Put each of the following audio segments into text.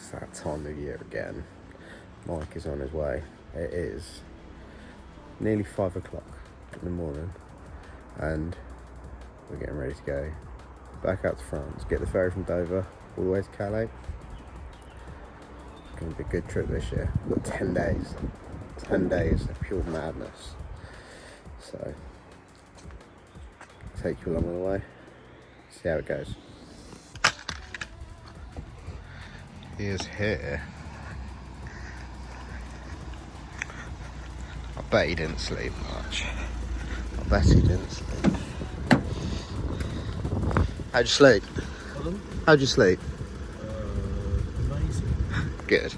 It's that time of year again. Mike is on his way. It is nearly 5 o'clock in the morning and we're getting ready to go back out to France, get the ferry from Dover all the way to Calais. It's going to be a good trip this year. We've got 10 days. 10 days of pure madness. So, I'll take you along the way, see how it goes. He is here. I bet he didn't sleep much. I bet he didn't sleep. How'd you sleep? Pardon? How'd you sleep? Amazing. Good.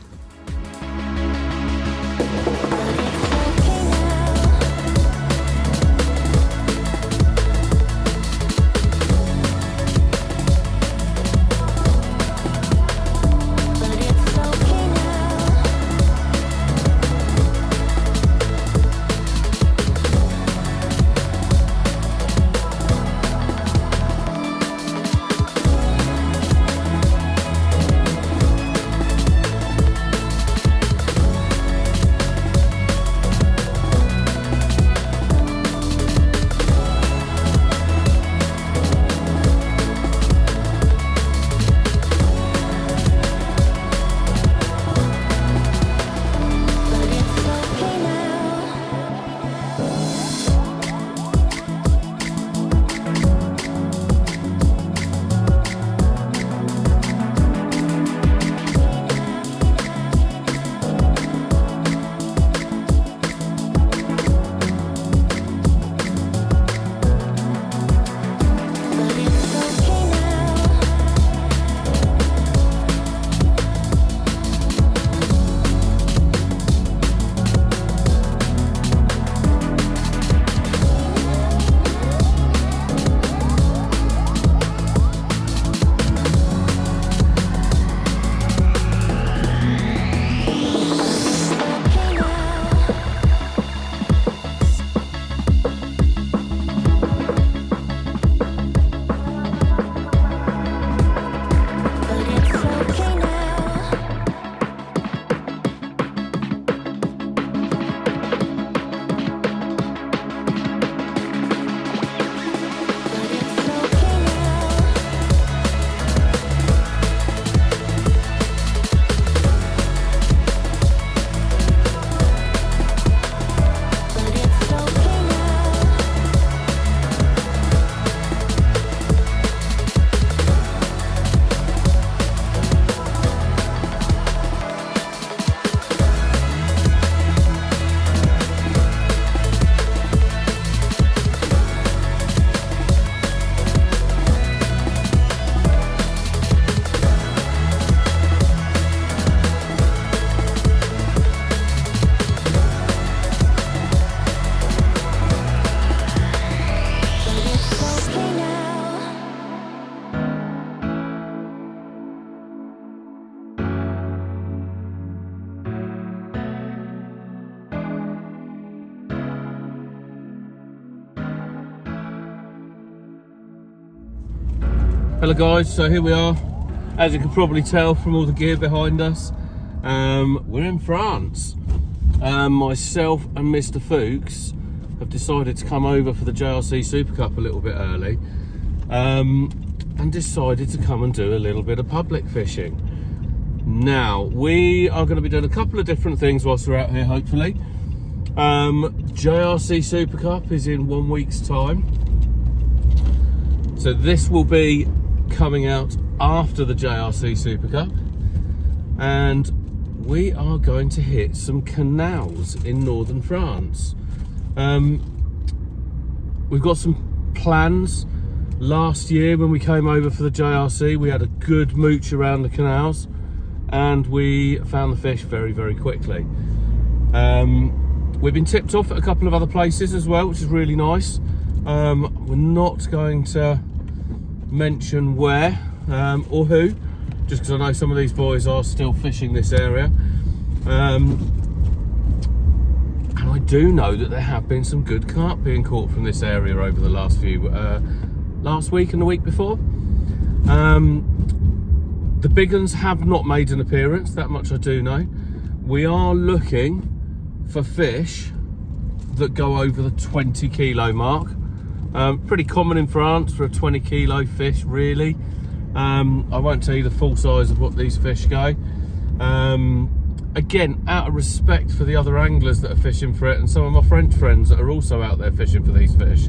Hello guys, so here we are. As you can probably tell from all the gear behind us, we're in France. Myself and Mr. Fuchs have decided to come over for the JRC Super Cup a little bit early, and decided to come and do a little bit of public fishing. Now, we are going to be doing a couple of different things whilst we're out here, hopefully. JRC Super Cup is in 1 week's time. So this will be coming out after the JRC Super Cup, and we are going to hit some canals in northern France. We've got some plans. Last year when we came over for the JRC, we had a good mooch around the canals and we found the fish very, very quickly. We've been tipped off at a couple of other places as well, which is really nice. We're not going to mention where or who, just because I know some of these boys are still fishing this area. And I do know that there have been some good carp being caught from this area over the last week and the week before. The big uns have not made an appearance, that much I do know. We are looking for fish that go over the 20 kilo mark. Pretty common in France for a 20 kilo fish, really. I won't tell you the full size of what these fish go. Again, out of respect for the other anglers that are fishing for it, and some of my French friends that are also out there fishing for these fish.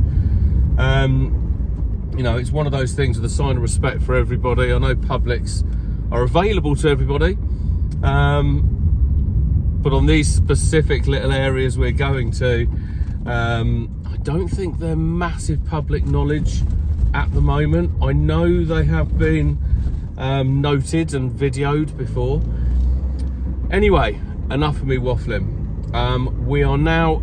You know, it's one of those things with a sign of respect for everybody. I know publics are available to everybody, but on these specific little areas we're going to, I don't think they're massive public knowledge at the moment. I know they have been noted and videoed before. Anyway, enough of me waffling. We are now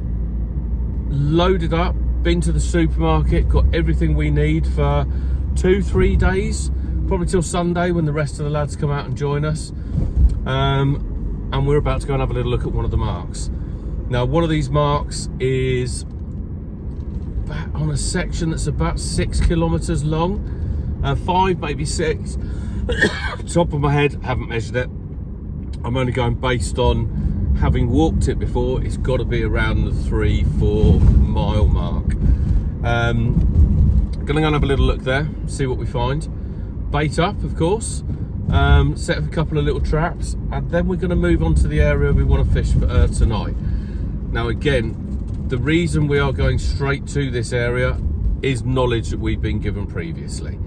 loaded up, been to the supermarket, got everything we need for 2-3 days, probably till Sunday when the rest of the lads come out and join us. And we're about to go and have a little look at one of the marks. Now, one of these marks is on a section that's about 6 kilometers long, 5, maybe 6. Top of my head, haven't measured it. I'm only going based on having walked it before. It's got to be around the 3-4 mile mark. Gonna go and have a little look there, see what we find. Bait up, of course. Set up a couple of little traps, and then we're going to move on to the area we want to fish for tonight. Now, again, the reason we are going straight to this area is knowledge that we've been given previously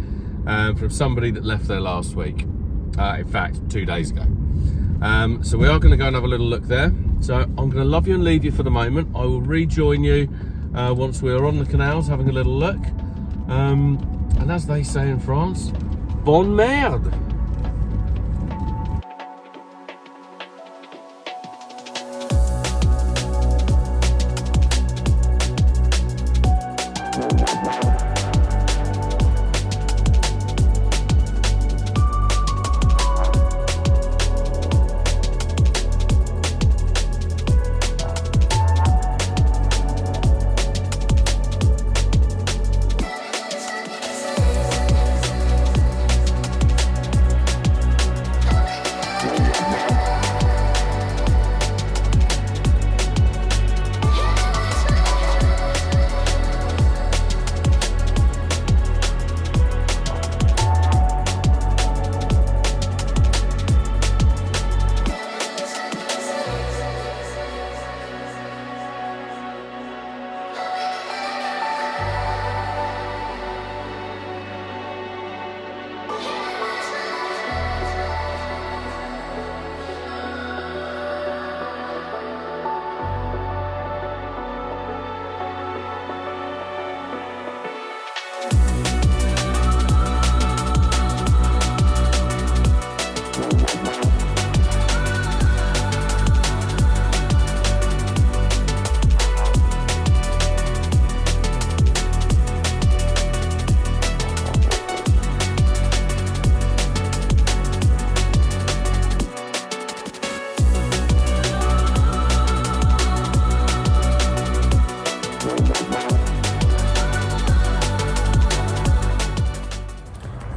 from somebody that left there last week. In fact, 2 days ago. So we are going to go and have a little look there. So I'm going to love you and leave you for the moment. I will rejoin you once we are on the canals having a little look. And as they say in France, bonne merde.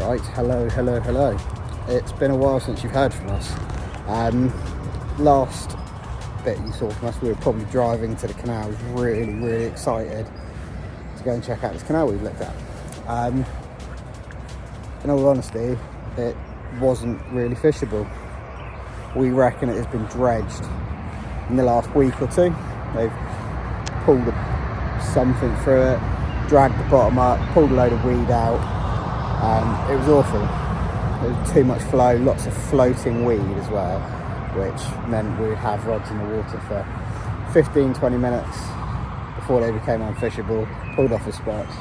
Right, hello. It's been a while since you've heard from us. Last bit you saw from us, we were probably driving to the canals, really excited to go and check out this canal we've looked at. In all honesty, it wasn't really fishable. We reckon it has been dredged in the last week or two. They've pulled something through it, dragged the bottom up, pulled a load of weed out. It was awful. There was too much flow, lots of floating weed as well, which meant we would have rods in the water for 15-20 minutes before they became unfishable, pulled off the spots,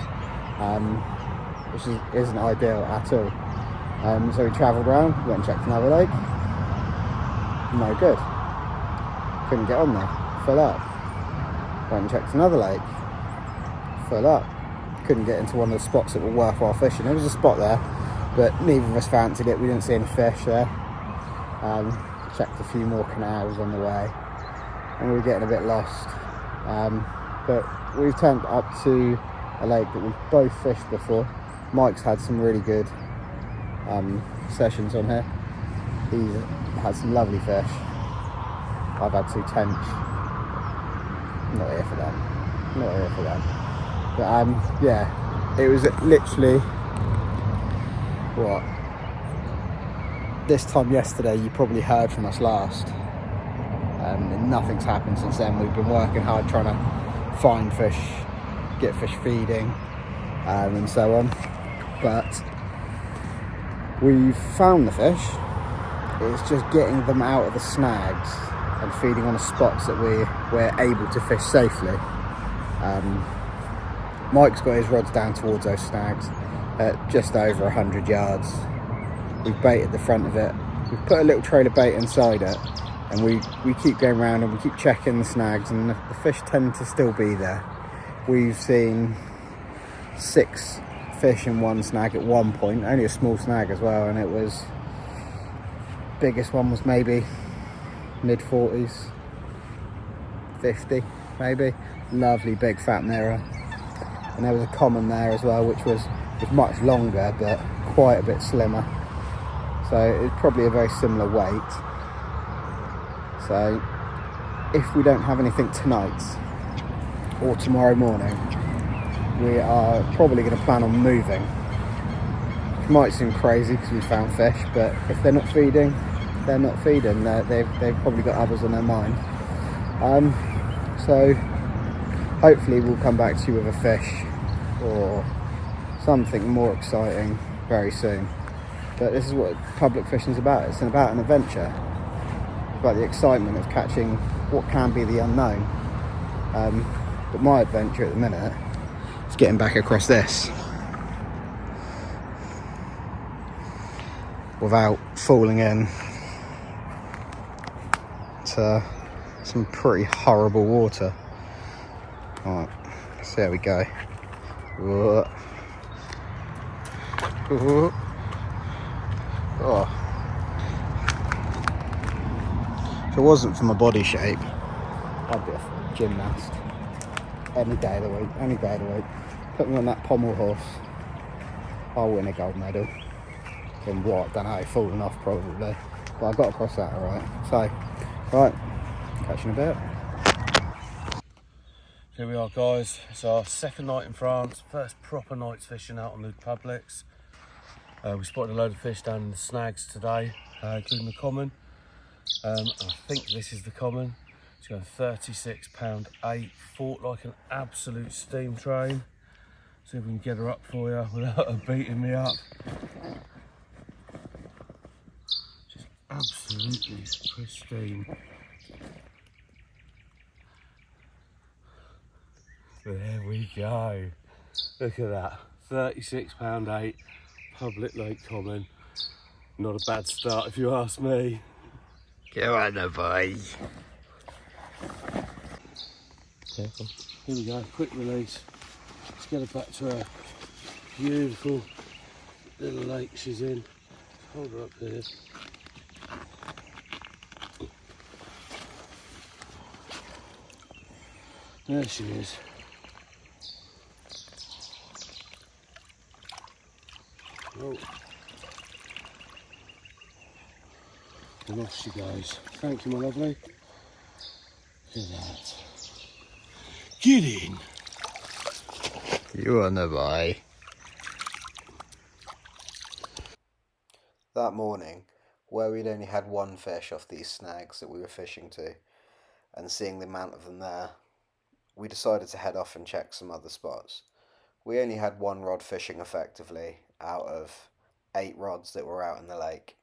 which isn't ideal at all. So we travelled around, went and checked another lake. No good. Couldn't get on there, full up. Went and checked another lake, full up. Couldn't get into one of the spots that were worthwhile fishing. There was a spot there, but neither of us fancied it. We didn't see any fish there. Checked a few more canals on the way, and we were getting a bit lost. But we've turned up to a lake that we've both fished before. Mike's had some really good sessions on here. He had some lovely fish. I've had 2 tench. Not here for them. Not here for them. But yeah, it was literally what? This time yesterday you probably heard from us last. And nothing's happened since then. We've been working hard trying to find fish, get fish feeding, and so on. But we've found the fish. It's just getting them out of the snags and feeding on the spots that we're able to fish safely. Mike's got his rods down towards those snags at just over 100 yards. We've baited the front of it. We've put a little trail of bait inside it, and we keep going around and we keep checking the snags, and the fish tend to still be there. We've seen 6 fish in one snag at one point, only a small snag as well, and it was, biggest one was maybe mid-40s, 50 maybe. Lovely big fat mirror. And there was a common there as well, which was much longer but quite a bit slimmer. So it's probably a very similar weight. So if we don't have anything tonight or tomorrow morning, we are probably going to plan on moving. Which might seem crazy because we found fish, but if they're not feeding, they're not feeding. They've probably got others on their mind. So hopefully we'll come back to you with a fish or something more exciting very soon. But this is what public fishing is about. It's about an adventure. It's about the excitement of catching what can be the unknown. But my adventure at the minute is getting back across this without falling in to some pretty horrible water. Alright, so there we go. Whoa. Whoa. Oh. If it wasn't for my body shape, I'd be a gymnast any day of the week, any day of the week. Put me on that pommel horse, I'll win a gold medal. From what? Don't know, falling off probably. But I got across that alright. So, right, catch you in a bit. Here we are, guys. It's our second night in France, first proper night's fishing out on the publics. We spotted a load of fish down in the snags today, including the common. I think this is the common. It's going 36 pound 8, fought like an absolute steam train. See if we can get her up for you without her beating me up. Just absolutely pristine. There we go. Look at that. 36 pound 8, public lake common. Not a bad start if you ask me. Go on, boy. Careful. Here we go, quick release. Let's get her back to her beautiful little lake she's in. Hold her up here. There she is. Oh. And off she goes. Thank you, my lovely. Look at that. Get in. You on the boy. That morning, where we'd only had one fish off these snags that we were fishing to, and seeing the amount of them there, we decided to head off and check some other spots. We only had one rod fishing effectively out of 8 rods that were out in the lake.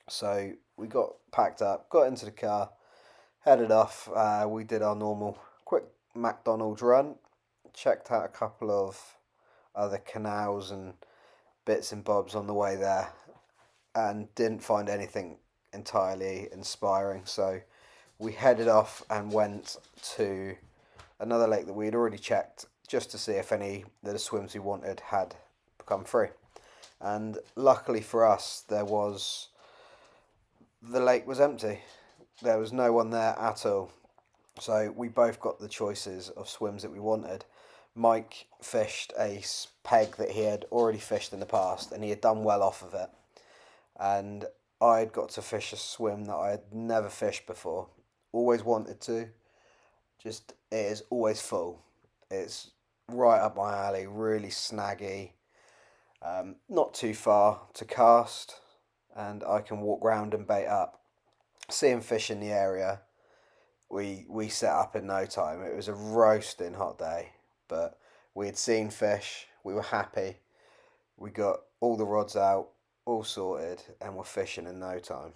So we got packed up, got into the car, headed off. We did our normal quick McDonald's run, checked out a couple of other canals and bits and bobs on the way there, and didn't find anything entirely inspiring. So we headed off and went to another lake that we had already checked just to see if any of the swims we wanted had become free. And luckily for us, the lake was empty. There was no one there at all. So we both got the choices of swims that we wanted. Mike fished a peg that he had already fished in the past, and he had done well off of it. And I'd got to fish a swim that I had never fished before. Always wanted to. Just, it is always full. It's right up my alley, really snaggy. Not too far to cast, and I can walk round and bait up. Seeing fish in the area, we set up in no time. It was a roasting hot day, but we had seen fish. We were happy. We got all the rods out, all sorted, and we're fishing in no time.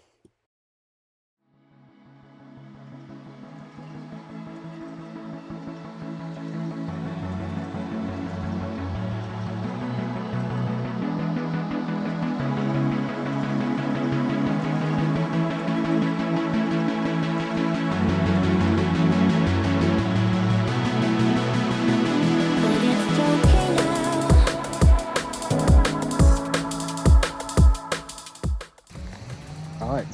Alright,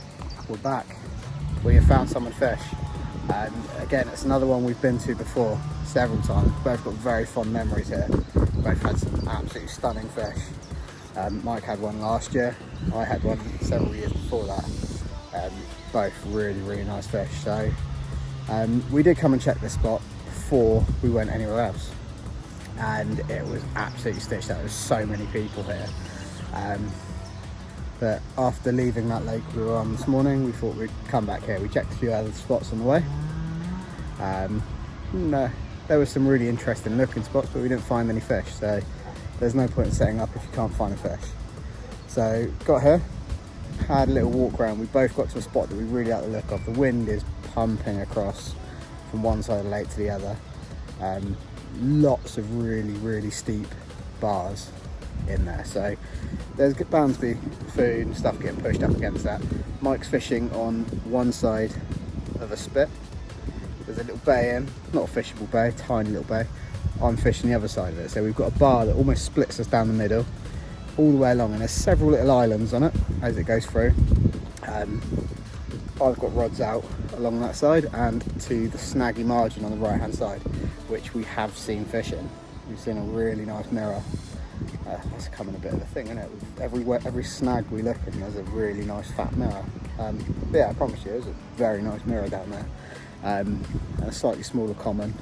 we're back. We have found some fish, and again it's another one we've been to before several times. Both got very fond memories here. Both had some absolutely stunning fish. Mike had one last year, I had one several years before that. Both really nice fish. So we did come and check this spot before we went anywhere else, and it was absolutely stitched out. There was so many people here. But after leaving that lake we were on this morning, we thought we'd come back here. We checked a few other spots on the way. No, there were some really interesting looking spots, but we didn't find any fish, so there's no point in setting up if you can't find a fish. So got here, had a little walk around. We both got to a spot that we really like the look of. The wind is pumping across from one side of the lake to the other. Lots of really steep bars in there, so there's bound to be food and stuff getting pushed up against that. Mike's fishing on one side of a spit. There's a little bay in, not a fishable bay, tiny little bay. I'm fishing the other side of it, so we've got a bar that almost splits us down the middle all the way along, and there's several little islands on it as it goes through. I've got rods out along that side and to the snaggy margin on the right hand side, which we have seen fishing. We've seen a really nice mirror. That's becoming a bit of a thing, isn't it? Every snag we look at, there's a really nice fat mirror. But yeah, I promise you, there's a very nice mirror down there, and a slightly smaller common.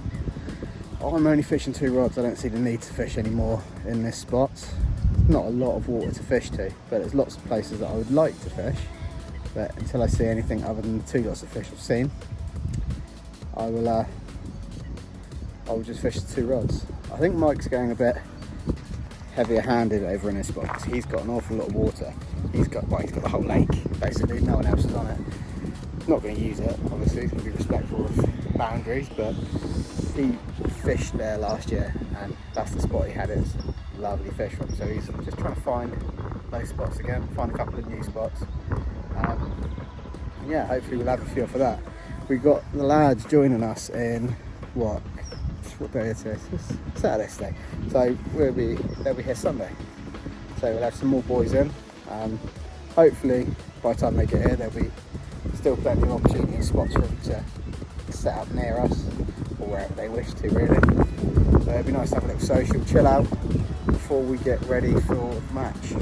I'm only fishing 2 rods. I don't see the need to fish anymore in this spot. Not a lot of water to fish to, but there's lots of places that I would like to fish. But until I see anything other than the 2 lots of fish I've seen, I will just fish the 2 rods. I think Mike's going a bit heavier handed over in this spot because he's got an awful lot of water. He's got the whole lake basically, no one else is on it. Not going to use it, obviously, he's going to be respectful of boundaries, but he fished there last year and that's the spot he had his lovely fish from, so he's just trying to find those spots again, find a couple of new spots. Yeah, hopefully we'll have a feel for that. We've got the lads joining us in what day is this? It's Saturday today, so they'll be here Sunday, so we'll have some more boys in. Hopefully by the time they get here there'll be still plenty of opportunity and spots for them to set up near us or wherever they wish to, really. So it'd be nice to have a little social chill out before we get ready for the match.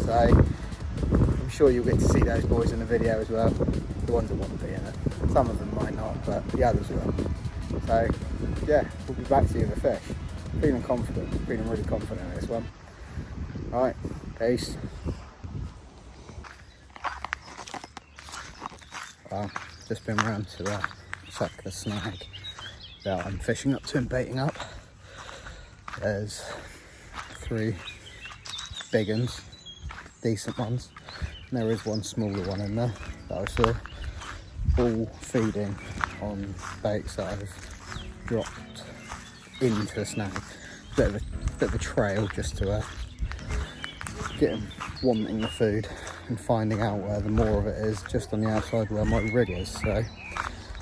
So I'm sure you'll get to see those boys in the video as well, the ones that want to be in it. Some of them might not, but the others will. So yeah, we'll be back to you with a fish. Feeling confident, feeling really confident in this one. Alright, peace. Well, just been round to check the snag that I'm fishing up to and baiting up. There's 3 big ones, decent ones, and there is one smaller one in there that I saw, all feeding on baits that I've dropped into the snag. Bit of a trail just to get them wanting the food and finding out where the more of it is, just on the outside where my rig is. So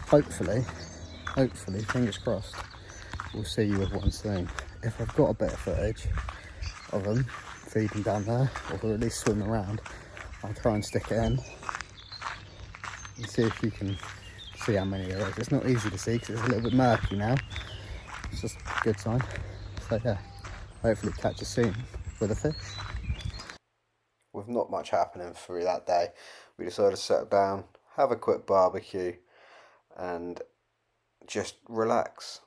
hopefully, fingers crossed, we'll see you with one soon. If I've got a bit of footage of them feeding down there, or at least swim around, I'll try and stick it in and see if you can see how many there is. It's not easy to see because it's a little bit murky now. It's just a good sign. So yeah, hopefully catch you soon with a fish. With not much happening through that day. We decided to settle down, have a quick barbecue, and just relax.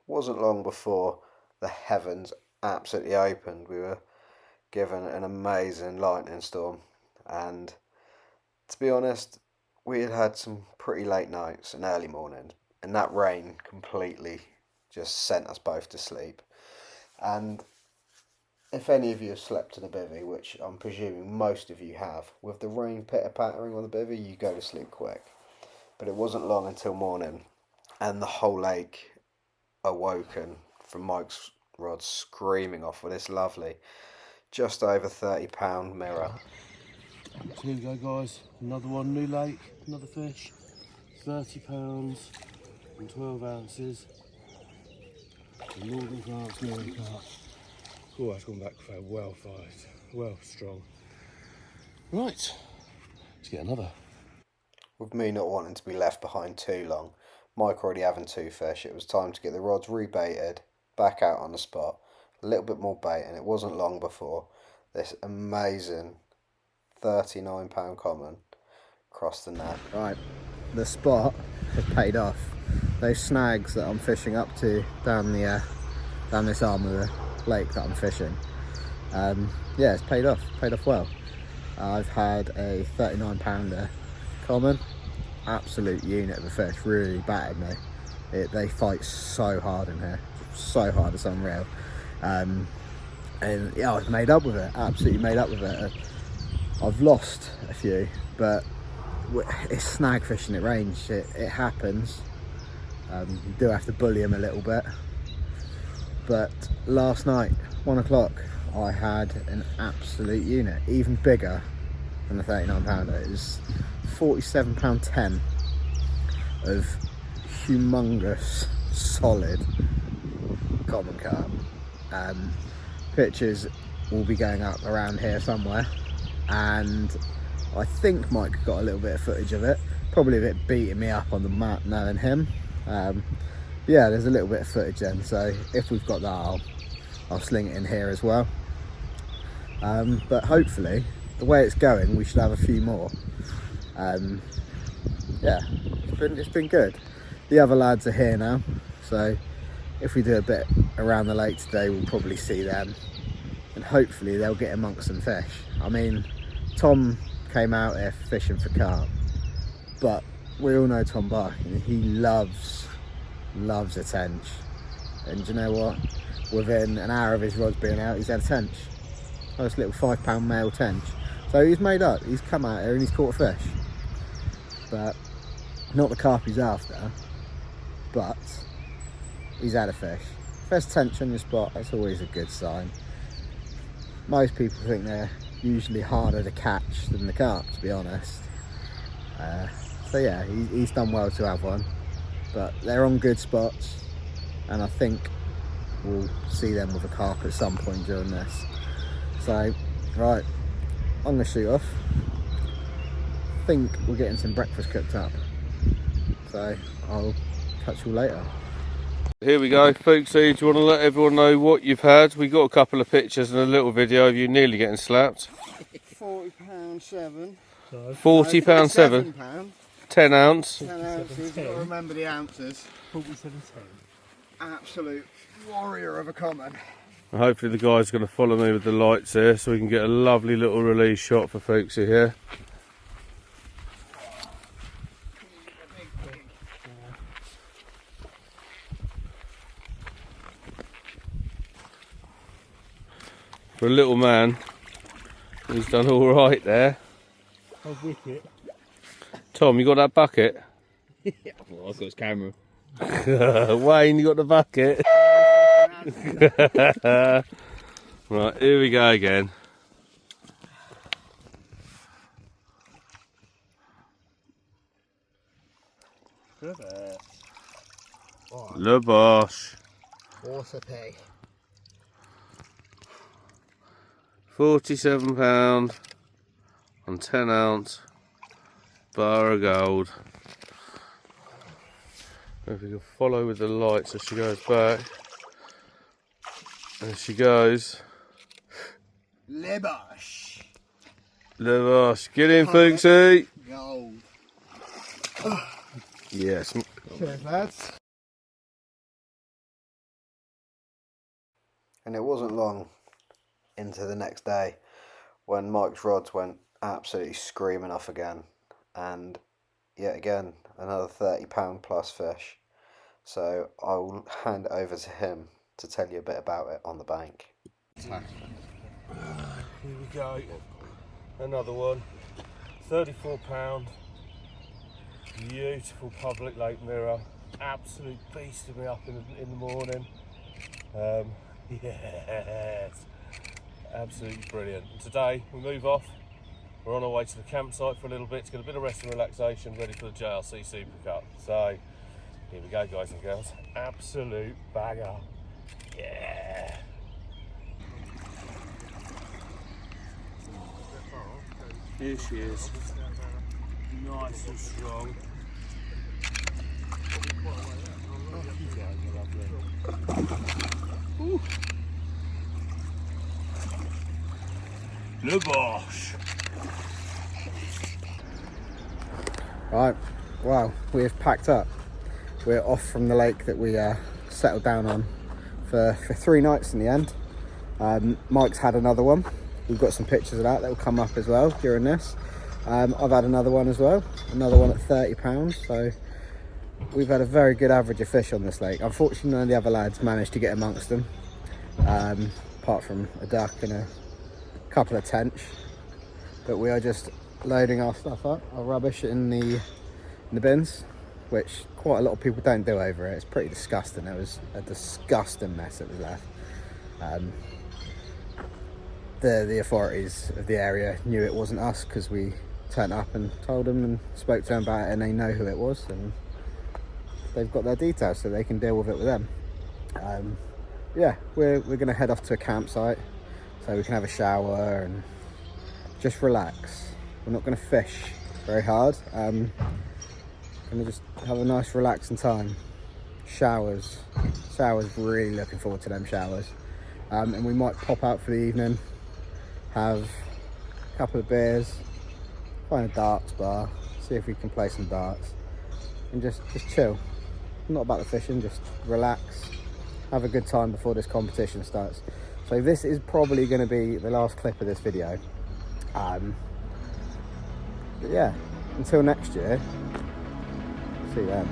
Wasn't long before the heavens absolutely opened. We were given an amazing lightning storm, and to be honest, we had had some pretty late nights and early mornings, and that rain completely just sent us both to sleep. And if any of you have slept in a bivvy, which I'm presuming most of you have, with the rain pitter-pattering on the bivvy, you go to sleep quick. But it wasn't long until morning, and the whole lake awoken from Mike's rod screaming off with this lovely, just over £30 mirror. So here we go, guys. Another one, new lake, another fish. £30 and 12 ounces. The Northern France Northern Carp. Oh, that's gone back for well fight, well strong. Right, let's get another. With me not wanting to be left behind too long, Mike already having 2 fish, it was time to get the rods rebaited, back out on the spot, a little bit more bait, and it wasn't long before this amazing £39 common crossed the net. Right, the spot has paid off. Those snags that I'm fishing up to down this arm of the lake that I'm fishing, yeah, it's paid off well. I've had a 39-pounder common, absolute unit of a fish, really battered me. They fight so hard in here, so hard, it's unreal. And yeah, I was made up with it, absolutely made up with it. I've lost a few, but it's snag fishing at range, it happens. You do have to bully them a little bit. But last night, 1 o'clock, I had an absolute unit, even bigger than the 39-pounder. It was £47.10 of humongous, solid common carp. Pictures will be going up around here somewhere, and I think Mike got a little bit of footage of it, probably a bit beating me up on the mat knowing him. Yeah, there's a little bit of footage then, so if we've got that, I'll sling it in here as well. But hopefully, the way it's going, we should have a few more. Yeah, it's been good. The other lads are here now, so if we do a bit around the lake today, we'll probably see them, and hopefully they'll get amongst some fish. I mean, Tom came out here fishing for carp, but we all know Tom Barkin, he loves a tench, and do you know what, within an hour of his rods being out, he's had a tench, nice little £5 male tench. So he's made up, he's come out here and he's caught a fish, but not the carp he's after, but he's had a fish. If there's tench on your spot, that's always a good sign. Most people think they're usually harder to catch than the carp, to be honest. So yeah, he's done well to have one, but they're on good spots, and I think we'll see them with a carp at some point during this. So, right, I'm gonna shoot off. I think we're getting some breakfast cooked up, so I'll catch you later. Here we go, folks. Do you want to let everyone know what you've had? We got a couple of pictures and a little video of you nearly getting slapped. £40.7. £40.7. £10. 10 ounce. 10 ounces, you've got to remember the ounces. 47.10. Absolute warrior of a common. And hopefully the guy's going to follow me with the lights here so we can get a lovely little release shot for folks here. For a little man, he's done all right there. Oh, wicked. Tom, you got that bucket? Well, I've got his camera. Wayne, you got the bucket? Right, here we go again. Le Bosch. Water pig. £47 on 10 ounce bar of gold. If we can follow with the lights as she goes back. There she goes. Le Bosch. Lewis, get in, Fuchsy. Gold. Yes. Cheers, lads. And it wasn't long into the next day when Mike's rods went absolutely screaming off again, and yet again another £30 plus fish. So I'll hand it over to him to tell you a bit about it on the bank. Here we go. Another one. £34. Beautiful public lake mirror. Absolute beasted me up in the morning. Yes. Absolutely brilliant. And today we move off. We're on our way to the campsite for a little bit to get a bit of rest and relaxation, ready for the JRC Super Cup. So here we go, guys and girls. Absolute bagger. Yeah. Here she is. Nice and strong. Oh, you guys are lovely. Ooh. Le Bosch. Right, well, we've packed up. We're off from the lake that we settled down on for 3 nights in the end. Mike's had another one. We've got some pictures of that will come up as well during this. I've had another one as well, another one at £30. So we've had a very good average of fish on this lake. Unfortunately, none of the other lads managed to get amongst them, apart from a duck and a couple of tench. But we are just loading our stuff up, our rubbish in the bins, which quite a lot of people don't do over it. It's pretty disgusting. It was a disgusting mess that was left. The authorities of the area knew it wasn't us because we turned up and told them and spoke to them about it, and they know who it was, and they've got their details so they can deal with it with them. Yeah, we're going to head off to a campsite so we can have a shower and just relax. We're not going to fish very hard. Going to just have a nice relaxing time. Showers, really looking forward to them showers. And we might pop out for the evening, have a couple of beers, find a darts bar, see if we can play some darts, and just chill. Not about the fishing, just relax, have a good time before this competition starts. So this is probably going to be the last clip of this video. But yeah, until next year, see you then.